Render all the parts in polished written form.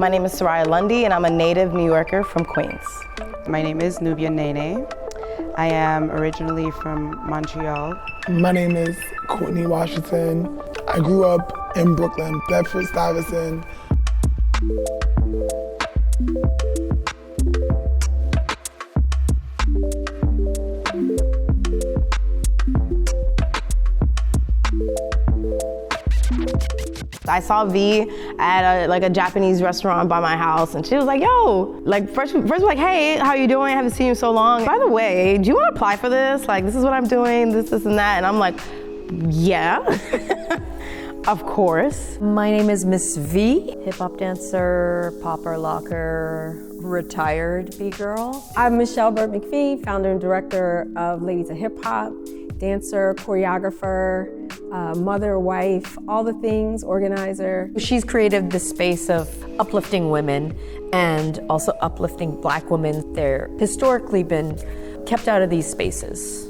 My name is Soraya Lundy, and I'm a native New Yorker from Queens. My name is Nubian Nene. I am originally from Montreal. My name is Courtney Washington. I grew up in Brooklyn, Bedford-Stuyvesant. I saw Vee at a Japanese restaurant by my house, and she was like, yo, like first like, hey, how you doing? I haven't seen you in so long. By the way, do you want to apply for this? Like, this is what I'm doing, this and that. And I'm like, yeah, of course. My name is Miss V, hip hop dancer, popper locker, retired B-girl. I'm Michele Byrd-McPhee, founder and director of Ladies of Hip Hop, dancer, choreographer, mother, wife, all the things, organizer. She's created the space of uplifting women and also uplifting Black women. They're historically been kept out of these spaces.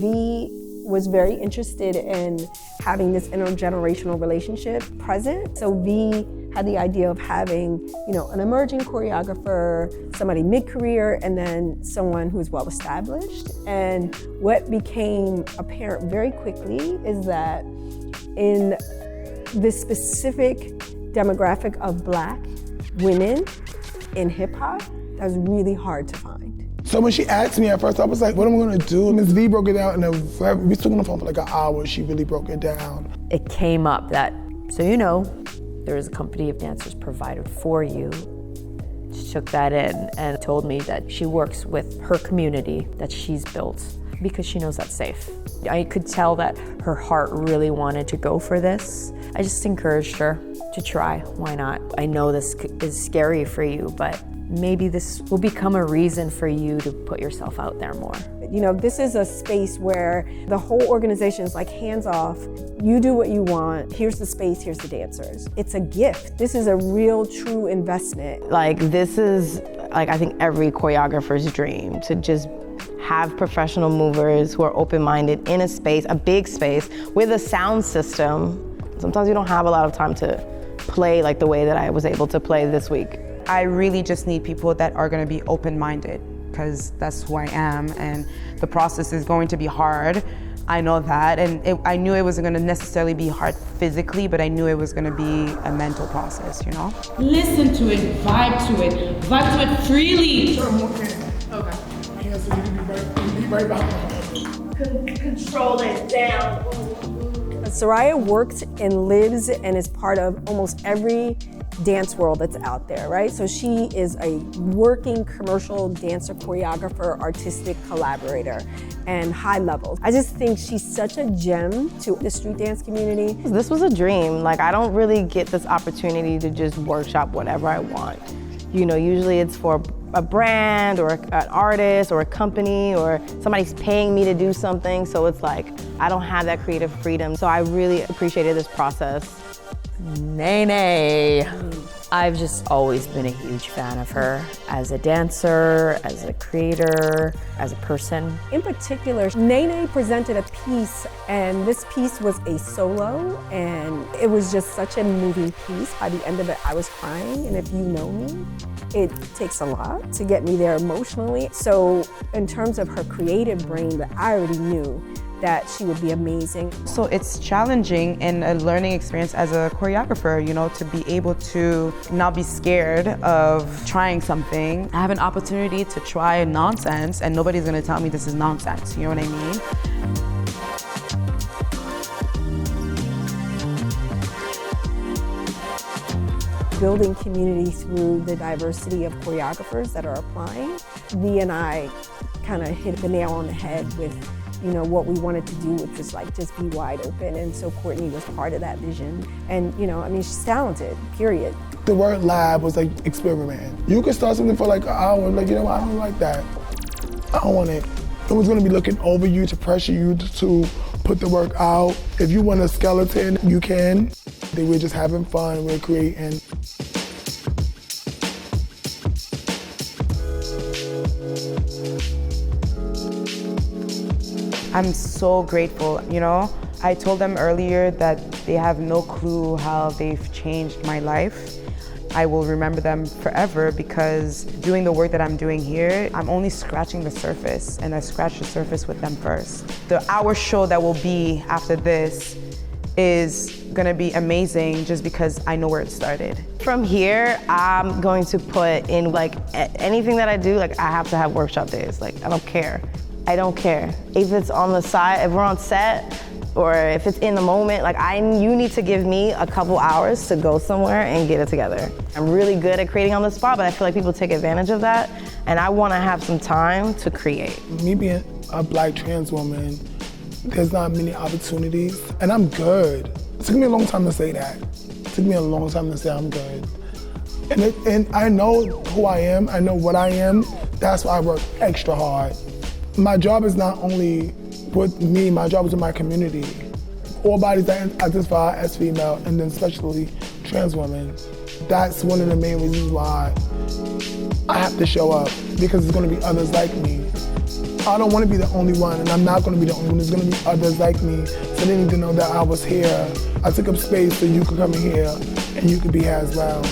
Vee was very interested in having this intergenerational relationship present. So Vee had the idea of having, an emerging choreographer, somebody mid-career, and then someone who's well-established. And what became apparent very quickly is that in this specific demographic of Black women in hip-hop, that was really hard to find. So when she asked me at first, I was like, what am I gonna do? Ms. V broke it down, and we stood on the phone for like an hour. She really broke it down. It came up that, there is a company of dancers provided for you. She took that in and told me that she works with her community that she's built because she knows that's safe. I could tell that her heart really wanted to go for this. I just encouraged her to try. Why not? I know this is scary for you, but maybe this will become a reason for you to put yourself out there more. This is a space where the whole organization is like hands off. You do what you want. Here's the space, here's the dancers. It's a gift. This is a real, true investment. This is, I think every choreographer's dream, to just have professional movers who are open-minded in a space, a big space, with a sound system. Sometimes you don't have a lot of time to play like the way that I was able to play this week. I really just need people that are gonna be open-minded, because that's who I am, and the process is going to be hard. I know that, and I knew it wasn't gonna necessarily be hard physically, but I knew it was gonna be a mental process, Listen to it, vibe to it freely. Okay. He has to be right behind. Control it down. Soraya works and lives and is part of almost every dance world that's out there, right? So she is a working commercial dancer, choreographer, artistic collaborator, and high level. I just think she's such a gem to the street dance community. This was a dream. I don't really get this opportunity to just workshop whatever I want. Usually it's for a brand or an artist or a company, or somebody's paying me to do something. So it's I don't have that creative freedom. So I really appreciated this process. Nene. I've just always been a huge fan of her as a dancer, as a creator, as a person. In particular, Nene presented a piece, and this piece was a solo, and it was just such a moving piece. By the end of it, I was crying, and if you know me, it takes a lot to get me there emotionally. So in terms of her creative brain, that I already knew that she would be amazing. So it's challenging and a learning experience as a choreographer, to be able to not be scared of trying something. I have an opportunity to try nonsense, and nobody's gonna tell me this is nonsense, you know what I mean? Building community through the diversity of choreographers that are applying. Vee and I kind of hit the nail on the head with what we wanted to do, which was just be wide open. And so Courtney was part of that vision. And she's talented, period. The word lab was experiment. You could start something for an hour, I don't like that. I don't want it. It was gonna be looking over you to pressure you to put the work out. If you want a skeleton, you can. We're just having fun, we're creating. I'm so grateful, I told them earlier that they have no clue how they've changed my life. I will remember them forever because doing the work that I'm doing here, I'm only scratching the surface, and I scratched the surface with them first. The hour show that will be after this is gonna be amazing just because I know where it started. From here, I'm going to put in like anything that I do, like I have to have workshop days. Like I don't care. I don't care. If it's on the side, if we're on set, or if it's in the moment, like you need to give me a couple hours to go somewhere and get it together. I'm really good at creating on the spot, but I feel like people take advantage of that, and I wanna have some time to create. Me being a Black trans woman, there's not many opportunities, and I'm good. It took me a long time to say that. It took me a long time to say I'm good. And I know who I am, I know what I am, that's why I work extra hard. My job is not only with me, my job is with my community. All bodies that identify as female, and then especially trans women. That's one of the main reasons why I have to show up, because there's gonna be others like me. I don't wanna be the only one, and I'm not gonna be the only one. There's gonna be others like me, so they need to know that I was here. I took up space so you could come in here, and you could be here as well.